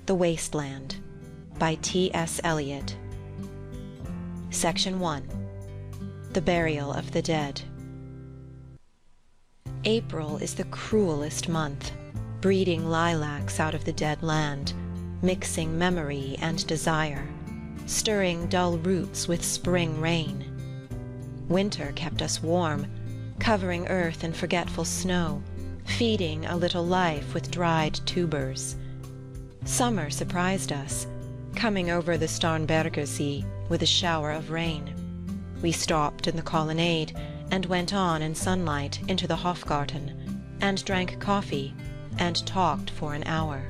The Wasteland by T.S. Eliot. Section 1. The Burial of the Dead. April is the cruelest month, breeding lilacs out of the dead land, mixing memory and desire, stirring dull roots with spring rain. Winter kept us warm, covering earth in forgetful snow, feeding a little life with dried tubers. Summer surprised us, coming over the Starnberger See with a shower of rain. We stopped in the colonnade and went on in sunlight into the Hofgarten, and drank coffee and talked for an hour.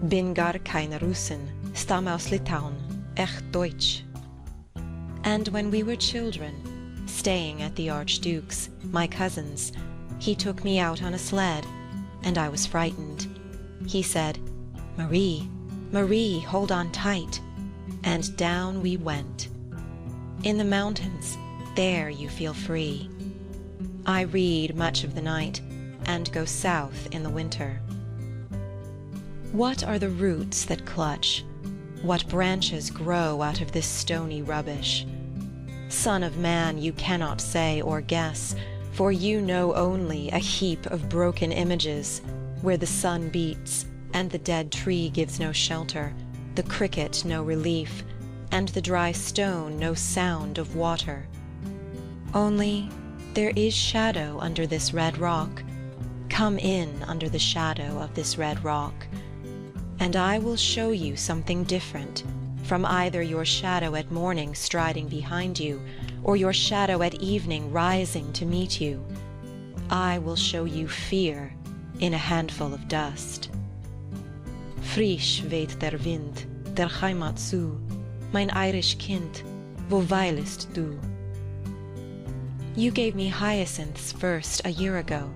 Bin gar keine Russin, stamm aus Litauen, echt Deutsch. And when we were children, staying at the Archduke's, my cousin's, he took me out on a sled, and I was frightened. He said, "Marie, Marie, hold on tight," and down we went. In the mountains, there you feel free. I read much of the night, and go south in the winter. What are the roots that clutch? What branches grow out of this stony rubbish? Son of man, you cannot say or guess, for you know only a heap of broken images, where the sun beats, and the dead tree gives no shelter, the cricket no relief, and the dry stone no sound of water. Only there is shadow under this red rock. Come in under the shadow of this red rock, and I will show you something different from either your shadow at morning striding behind you, or your shadow at evening rising to meet you. I will show you fear in a handful of dust. Frisch weht der Wind, der Heimat zu, mein Irisch Kind, wo weilest du? You gave me hyacinths first a year ago.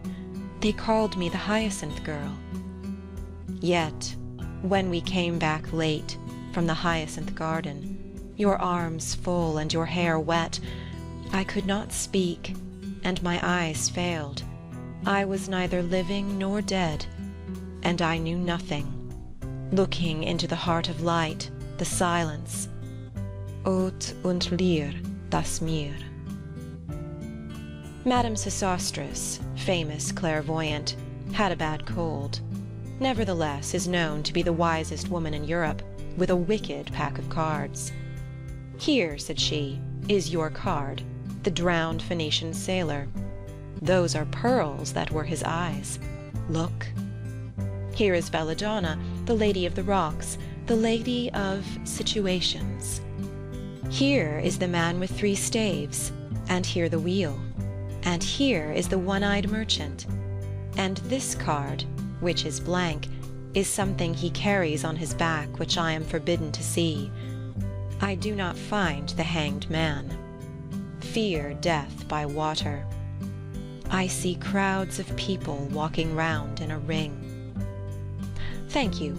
They called me the Hyacinth Girl. Yet, when we came back late from the hyacinth garden, your arms full and your hair wet, I could not speak, and my eyes failed. I was neither living nor dead, and I knew nothing, looking into the heart of light, the silence. Ot und Leer, das Meer. Madame Sosostris, famous clairvoyant, had a bad cold. Nevertheless is known to be the wisest woman in Europe, with a wicked pack of cards. "Here," said she, "is your card, the drowned Phoenician sailor. Those are pearls that were his eyes. Look. Here is Belladonna, the lady of the rocks, the lady of situations. Here is the man with 3 staves, and here the wheel, and here is the one-eyed merchant. And this card, which is blank, is something he carries on his back which I am forbidden to see. I do not find the hanged man. Fear death by water. I see crowds of people walking round in a ring. Thank you.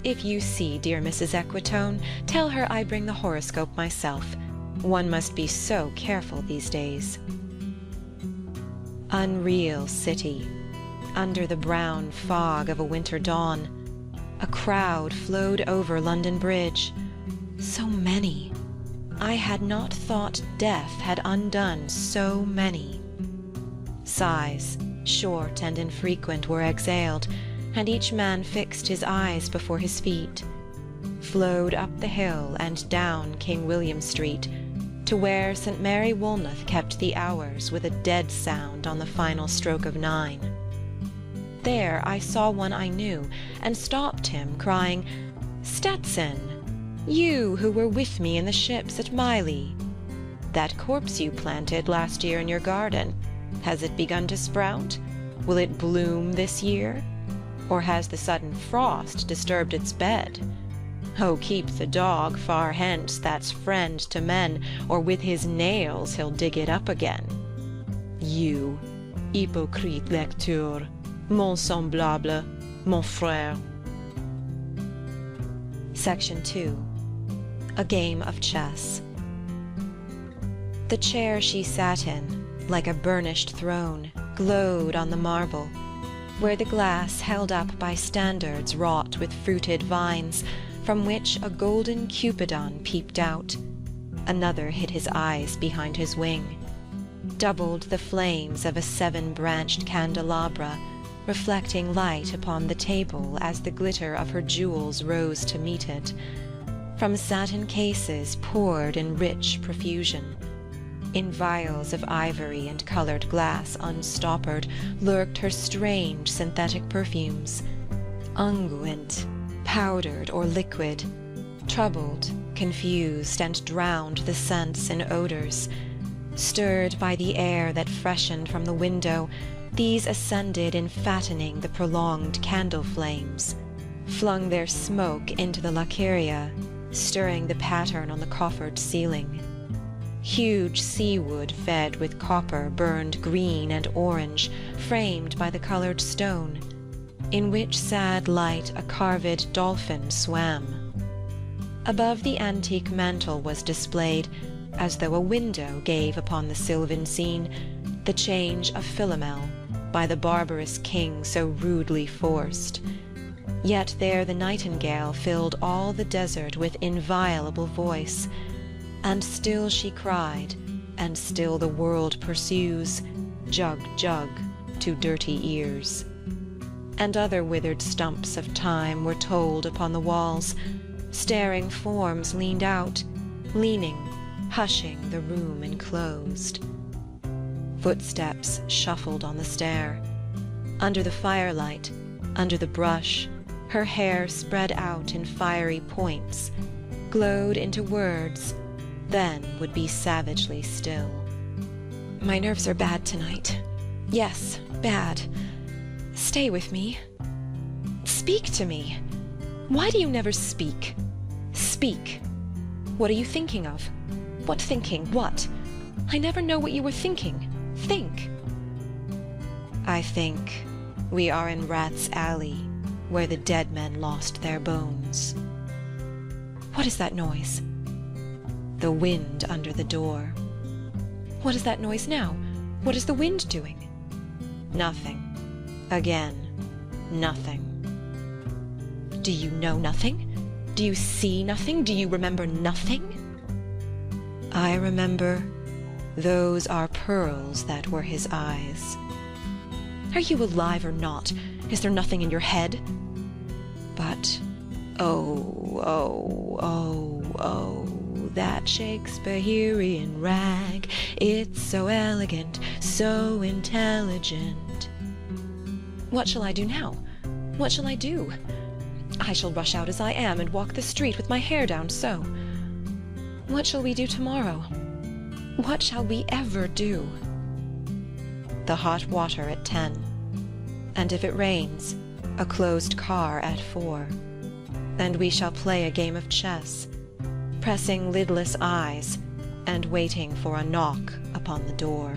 If you see dear Mrs. Equitone, tell her I bring the horoscope myself. One must be so careful these days." Unreal city. Under the brown fog of a winter dawn, a crowd flowed over London Bridge. So many. I had not thought death had undone so many. Sighs, short and infrequent, were exhaled, and each man fixed his eyes before his feet, flowed up the hill and down King William Street, to where St. Mary Woolnoth kept the hours with a dead sound on the final stroke of 9. There I saw one I knew, and stopped him, crying, "Stetson, you who were with me in the ships at Miley. That corpse you planted last year in your garden, has it begun to sprout? Will it bloom this year? Or has the sudden frost disturbed its bed? Oh, keep the dog far hence that's friend to men, or with his nails he'll dig it up again. You, hypocrite lecteur, mon semblable, mon frère." Section 2. A Game of Chess. The chair she sat in, like a burnished throne, glowed on the marble. where the glass held up by standards wrought with fruited vines, from which a golden Cupidon peeped out. Another hid his eyes behind his wing. Doubled the flames of a 7-branched candelabra, reflecting light upon the table as the glitter of her jewels rose to meet it. From satin cases poured in rich profusion. In vials of ivory and coloured glass unstoppered lurked her strange synthetic perfumes, unguent, powdered or liquid, troubled, confused, and drowned the scents in odours. Stirred by the air that freshened from the window, these ascended in fattening the prolonged candle flames, flung their smoke into the lacqueria, stirring the pattern on the coffered ceiling. Huge seawood fed with copper burned green and orange, framed by the coloured stone, in which sad light a carved dolphin swam. Above the antique mantel was displayed, as though a window gave upon the sylvan scene, the change of Philomel, by the barbarous king so rudely forced. Yet there the nightingale filled all the desert with inviolable voice, and still she cried, and still the world pursues, jug, jug, to dirty ears. And other withered stumps of time were told upon the walls, staring forms leaned out, leaning, hushing the room enclosed. Footsteps shuffled on the stair. Under the firelight, under the brush, her hair spread out in fiery points, glowed into words, then would be savagely still. My nerves are bad tonight. Yes, bad. Stay with me. Speak to me. Why do you never speak? Speak. What are you thinking of? What thinking? What? I never know what you were thinking. Think. I think we are in Rat's Alley, where the dead men lost their bones. What is that noise? The wind under the door. What is that noise now? What is the wind doing? Nothing. Again, nothing. Do you know nothing? Do you see nothing? Do you remember nothing? I remember those are pearls that were his eyes. Are you alive or not? Is there nothing in your head? But, oh, that Shakespearean rag, it's so elegant, so intelligent. What shall I do now? What shall I do? I shall rush out as I am and walk the street with my hair down so. What shall we do tomorrow? What shall we ever do? The hot water at 10. And if it rains, a closed car at 4. And we shall play a game of chess, pressing lidless eyes and waiting for a knock upon the door.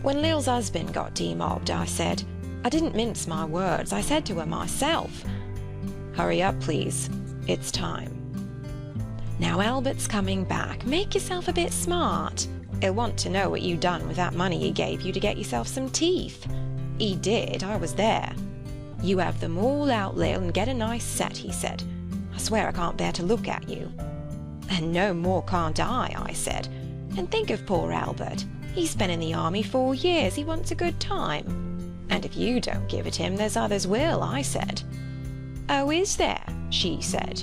When Lil's husband got demobbed, I said, I didn't mince my words, I said to her myself, hurry up, please, it's time. Now Albert's coming back, make yourself a bit smart. He'll want to know what you done with that money he gave you to get yourself some teeth. He did, I was there. You have them all out, Lil, and get a nice set, he said. I swear I can't bear to look at you. And no more can't I said. And think of poor Albert. He's been in the army 4 years, he wants a good time. And if you don't give it him, there's others will, I said. Oh, is there? She said.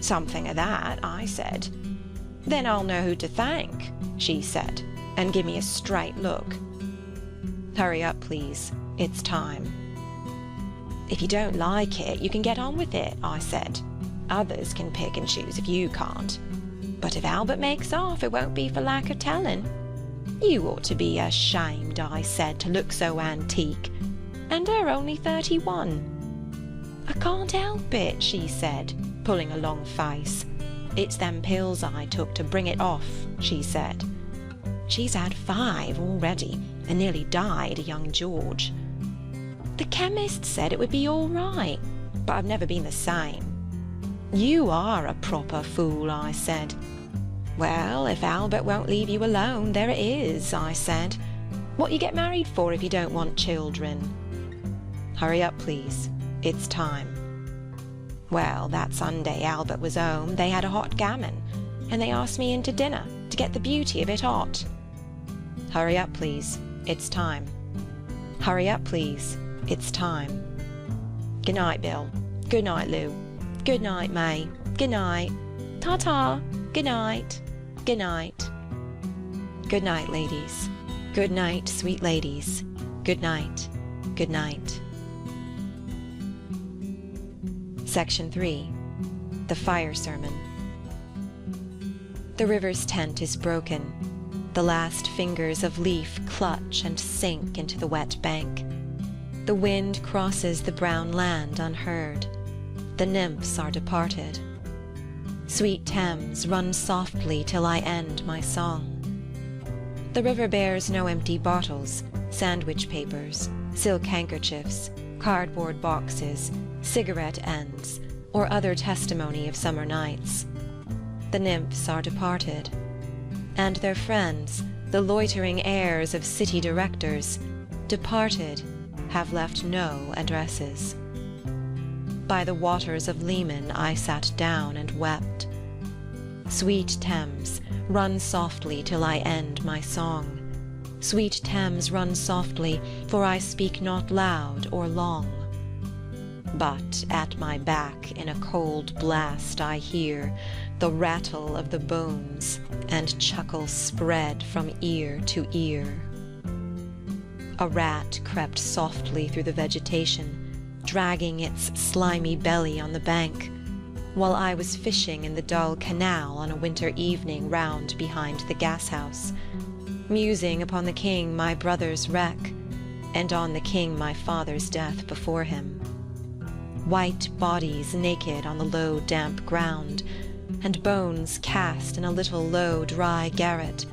Something of that, I said. Then I'll know who to thank, she said, and give me a straight look. Hurry up, please, it's time. If you don't like it, you can get on with it, I said. Others can pick and choose if you can't. But if Albert makes off, it won't be for lack of telling. You ought to be ashamed, I said, to look so antique. And her only 31. I can't help it, she said, pulling a long face. It's them pills I took to bring it off, she said. She's had 5 already, and nearly died, young George. The chemist said it would be all right, but I've never been the same. You are a proper fool, I said. Well, if Albert won't leave you alone, there it is, I said. What you get married for if you don't want children? Hurry up, please. It's time. Well, that Sunday Albert was home, they had a hot gammon, and they asked me in to dinner to get the beauty of it hot. Hurry up, please. It's time. Hurry up, please. It's time. Good night, Bill. Good night, Lou. Good night, May. Good night. Ta-ta. Good night. Good night. Good night, ladies. Good night, sweet ladies. Good night. Good night. Section 3. The Fire Sermon. The river's tent is broken. The last fingers of leaf clutch and sink into the wet bank. The wind crosses the brown land unheard. The nymphs are departed. Sweet Thames, run softly till I end my song. The river bears no empty bottles, sandwich papers, silk handkerchiefs, cardboard boxes, cigarette ends, or other testimony of summer nights. The nymphs are departed, and their friends, the loitering heirs of city directors, departed, have left no addresses. By the waters of Leman I sat down and wept. Sweet Thames, run softly till I end my song. Sweet Thames, run softly, for I speak not loud or long. But at my back in a cold blast I hear the rattle of the bones, and chuckle spread from ear to ear. A rat crept softly through the vegetation, dragging its slimy belly on the bank, while I was fishing in the dull canal on a winter evening round behind the gas-house, musing upon the king my brother's wreck, and on the king my father's death before him. White bodies naked on the low damp ground, and bones cast in a little low dry garret,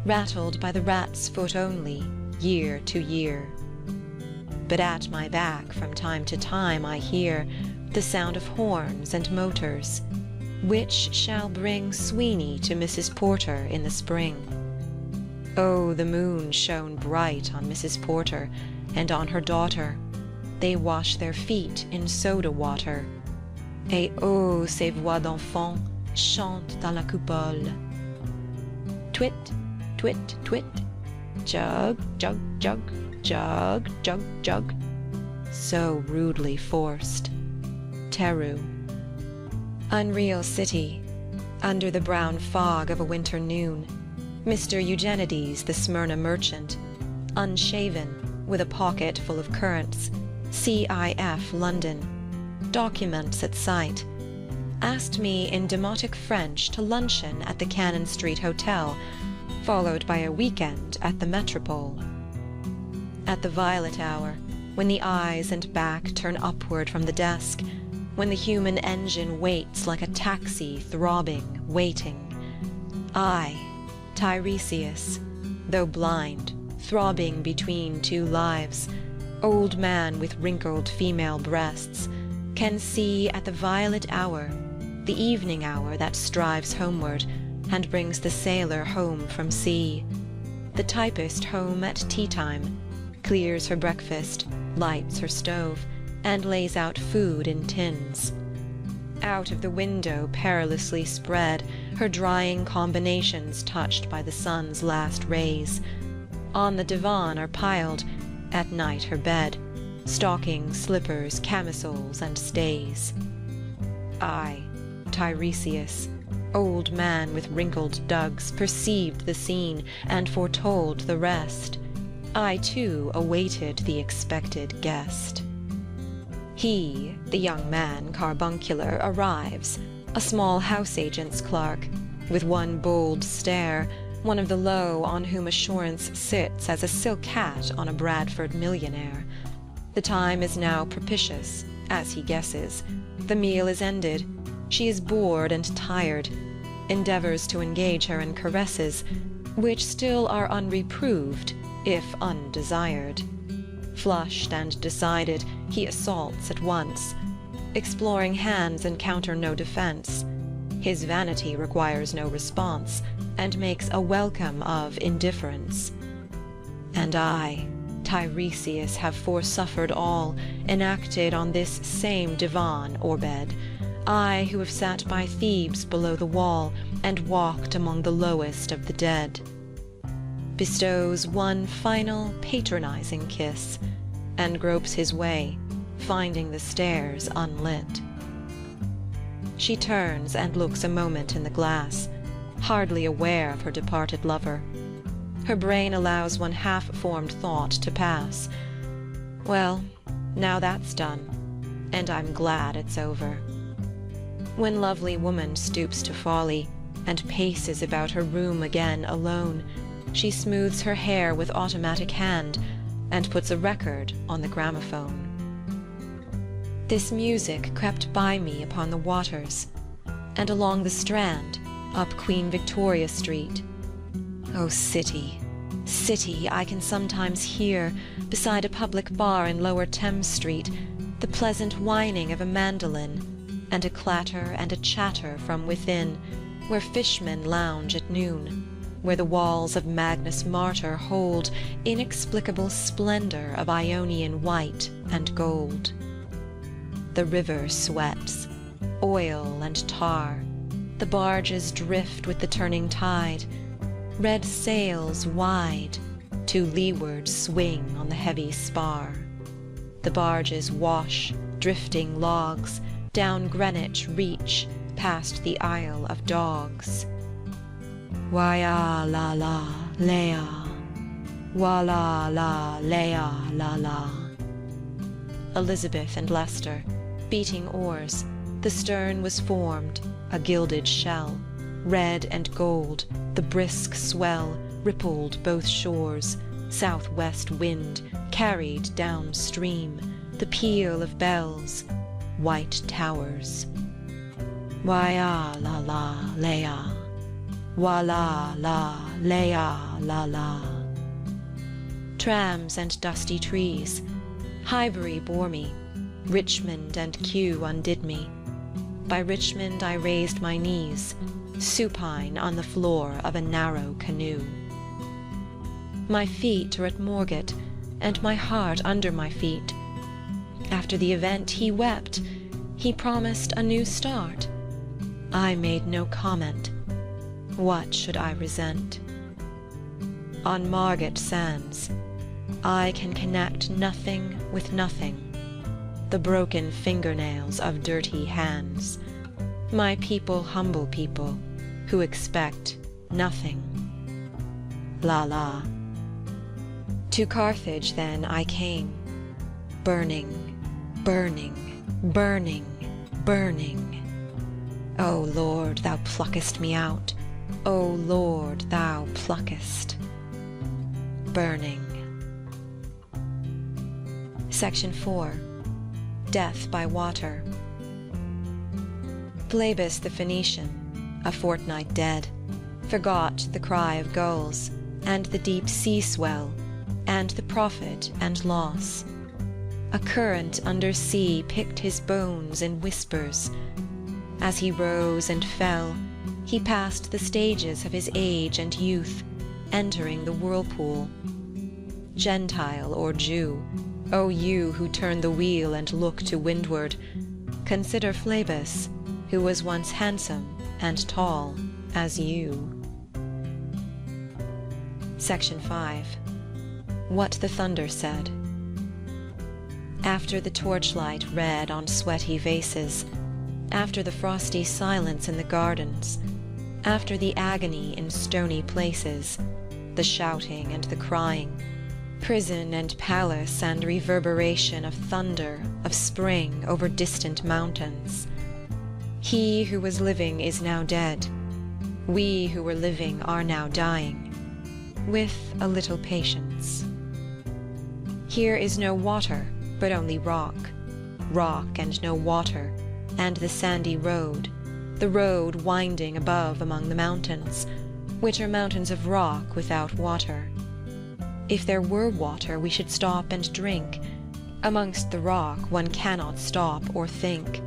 rattled by the rat's foot only, year to year. But at my back from time to time I hear the sound of horns and motors, which shall bring Sweeney to Mrs. Porter in the spring. Oh, the moon shone bright on Mrs. Porter and on her daughter. They wash their feet in soda water. Et oh, ces voix d'enfants chantent dans la coupole. Twit, twit, twit, jug, jug, jug, jug, jug, jug. So rudely forced. Teru. Unreal city, under the brown fog of a winter noon, Mr. Eugenides, the Smyrna merchant, unshaven, with a pocket full of currants, CIF London, documents at sight, asked me in demotic French to luncheon at the Cannon Street Hotel, followed by a weekend at the Metropole. At the violet hour, when the eyes and back turn upward from the desk, when the human engine waits like a taxi throbbing, waiting, I, Tiresias, though blind, throbbing between two lives, old man with wrinkled female breasts, can see at the violet hour, the evening hour that strives homeward and brings the sailor home from sea, the typist home at tea-time, clears her breakfast, lights her stove, and lays out food in tins. Out of the window perilously spread, her drying combinations touched by the sun's last rays. On the divan are piled, at night her bed, stockings, slippers, camisoles, and stays. I, Tiresias, old man with wrinkled dugs, perceived the scene and foretold the rest. I too awaited the expected guest. He, the young man carbuncular, arrives, a small house-agent's clerk, with one bold stare, one of the low on whom assurance sits as a silk hat on a Bradford millionaire. The time is now propitious, as he guesses. The meal is ended. She is bored and tired, endeavours to engage her in caresses, which still are unreproved, if undesired. Flushed and decided, he assaults at once. Exploring hands encounter no defence. His vanity requires no response, and makes a welcome of indifference. And I, Tiresias have forsuffered all, enacted on this same divan or bed, I who have sat by Thebes below the wall, and walked among the lowest of the dead. Bestows one final patronizing kiss, and gropes his way, finding the stairs unlit. She turns and looks a moment in the glass, hardly aware of her departed lover. Her brain allows one half-formed thought to pass. Well, now that's done, and I'm glad it's over. When lovely woman stoops to folly, and paces about her room again alone, she smooths her hair with automatic hand, and puts a record on the gramophone. This music crept by me upon the waters, and along the Strand, up Queen Victoria Street. O city, city, I can sometimes hear, beside a public bar in Lower Thames Street, the pleasant whining of a mandolin, and a clatter and a chatter from within, where fishmen lounge at noon, where the walls of Magnus Martyr hold inexplicable splendor of Ionian white and gold. The river sweats, oil and tar, the barges drift with the turning tide, red sails wide to leeward swing on the heavy spar. The barges wash, drifting logs, down Greenwich reach, past the Isle of Dogs. Wah la la, lea, wa la la, lea la la. Elizabeth and Leicester, beating oars, the stern was formed, a gilded shell, red and gold, the brisk swell rippled both shores, southwest wind carried downstream, the peal of bells, white towers. Wah la la, lea, wa la la, lea la la. Trams and dusty trees, Highbury bore me, Richmond and Kew undid me. By Richmond I raised my knees, supine on the floor of a narrow canoe. My feet are at Moorgate, and my heart under my feet. After the event he wept, he promised a new start. I made no comment. What should I resent? On Margate sands, I can connect nothing with nothing, the broken fingernails of dirty hands. My people humble people, who expect nothing. La la. To Carthage then I came, burning, burning, burning, burning. O Lord, thou pluckest me out, O Lord, thou pluckest. Burning. Section 4. Death by Water. Phlebas the Phoenician, a fortnight dead, forgot the cry of gulls, and the deep sea swell, and the profit and loss. A current under sea picked his bones in whispers. As he rose and fell, he passed the stages of his age and youth, entering the whirlpool. Gentile or Jew, O you who turn the wheel and look to windward, consider Phlebas, who was once handsome and tall as you. Section 5. What the Thunder Said. After the torchlight red on sweaty vases, after the frosty silence in the gardens, after the agony in stony places, the shouting and the crying, prison and palace and reverberation of thunder, of spring over distant mountains. He who was living is now dead. We who were living are now dying, with a little patience. Here is no water, but only rock, rock and no water, and the sandy road, the road winding above among the mountains, which are mountains of rock without water. If there were water, we should stop and drink. Amongst the rock one cannot stop or think.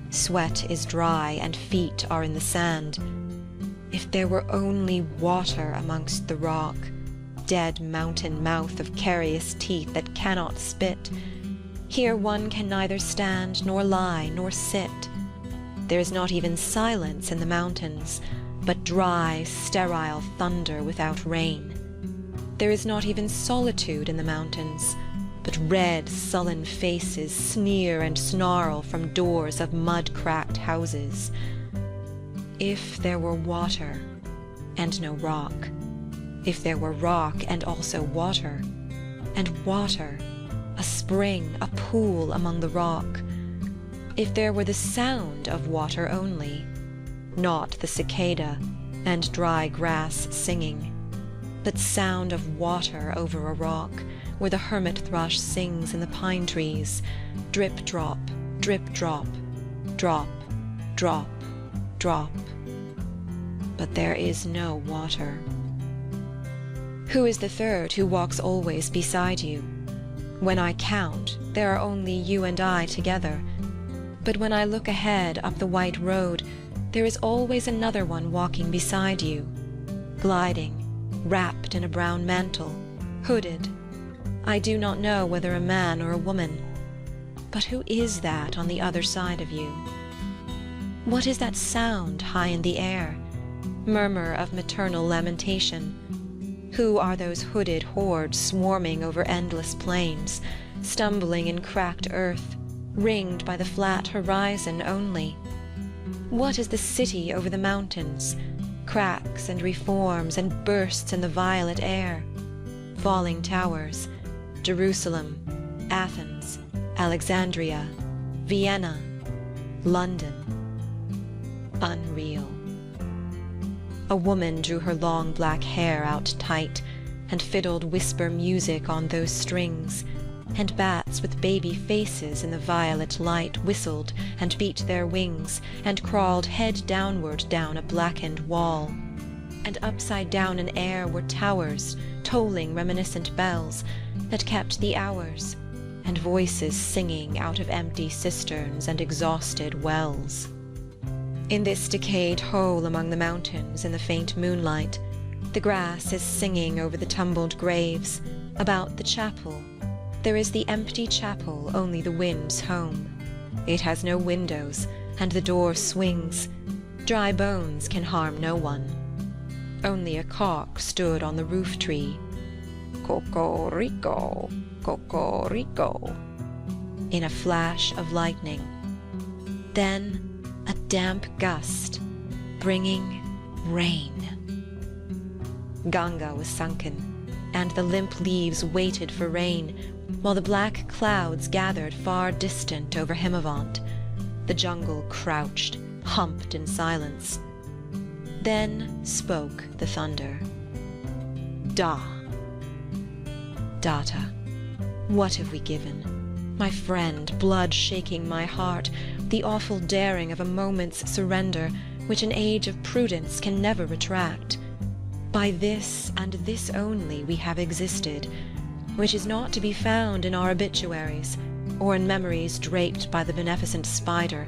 Sweat is dry and feet are in the sand. If there were only water amongst the rock, dead mountain mouth of carious teeth that cannot spit. Here one can neither stand, nor lie, nor sit. There is not even silence in the mountains, but dry, sterile thunder without rain. There is not even solitude in the mountains, but red, sullen faces sneer and snarl from doors of mud-cracked houses. If there were water, and no rock, if there were rock and also water, and water, a spring, a pool among the rock, if there were the sound of water only, not the cicada and dry grass singing, but sound of water over a rock, where the hermit thrush sings in the pine trees, drip drop, drip drop, drop, drop, drop. But there is no water. Who is the third who walks always beside you? When I count, there are only you and I together, but when I look ahead up the white road, there is always another one walking beside you, gliding, wrapped in a brown mantle, hooded. I do not know whether a man or a woman, but who is that on the other side of you? What is that sound high in the air? Murmur of maternal lamentation. Who are those hooded hordes swarming over endless plains, stumbling in cracked earth, ringed by the flat horizon only? What is the city over the mountains, cracks and reforms and bursts in the violet air? Falling towers, Jerusalem, Athens, Alexandria, Vienna, London. Unreal. A woman drew her long black hair out tight, and fiddled whisper music on those strings, and bats with baby faces in the violet light whistled and beat their wings, and crawled head downward down a blackened wall. And upside down in air were towers, tolling reminiscent bells, that kept the hours, and voices singing out of empty cisterns and exhausted wells. In this decayed hole among the mountains in the faint moonlight, the grass is singing over the tumbled graves. About the chapel, there is the empty chapel, only the wind's home. It has no windows, and the door swings. Dry bones can harm no one. Only a cock stood on the roof tree. Cocorico, cocorico, in a flash of lightning. Then a damp gust, bringing rain. Ganga was sunken, and the limp leaves waited for rain, while the black clouds gathered far distant over Himavant. The jungle crouched, humped in silence. Then spoke the thunder. Da. Data, what have we given? My friend, blood shaking my heart, the awful daring of a moment's surrender, which an age of prudence can never retract. By this and this only we have existed, which is not to be found in our obituaries, or in memories draped by the beneficent spider,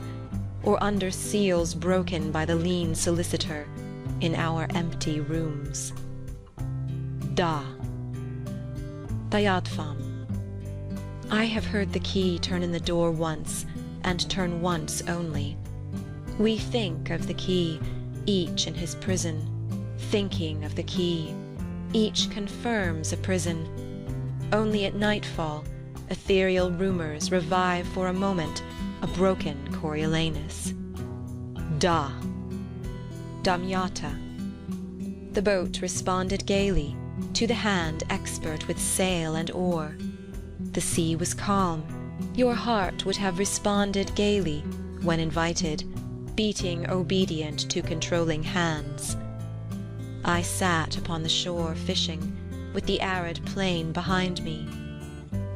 or under seals broken by the lean solicitor, in our empty rooms. Da. Dayadfam. I have heard the key turn in the door once, and turn once only. We think of the key, each in his prison, thinking of the key. Each confirms a prison. Only at nightfall, ethereal rumors revive for a moment a broken Coriolanus. Da. Damyata. The boat responded gaily, to the hand expert with sail and oar. The sea was calm. Your heart would have responded gaily, when invited, beating obedient to controlling hands. I sat upon the shore fishing, with the arid plain behind me.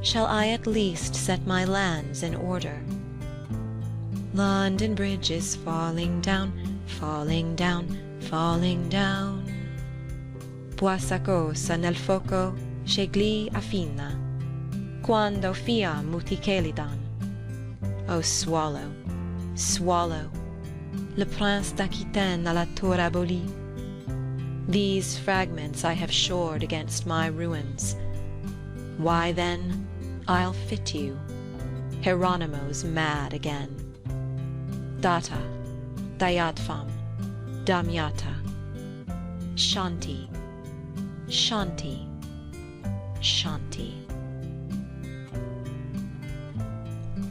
Shall I at least set my lands in order? London Bridge is falling down, falling down, falling down. Puasacosa nel foco scegli affina, quando fia muticelidan. O swallow, swallow, le prince d'Aquitaine à la tour abolie. These fragments I have shored against my ruins. Why then, I'll fit you, Hieronymo's mad again. Datta, Dayadvam, Damyata, Shanti, Shanti, Shanti.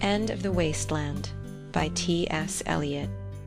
End of the Wasteland by T.S. Eliot.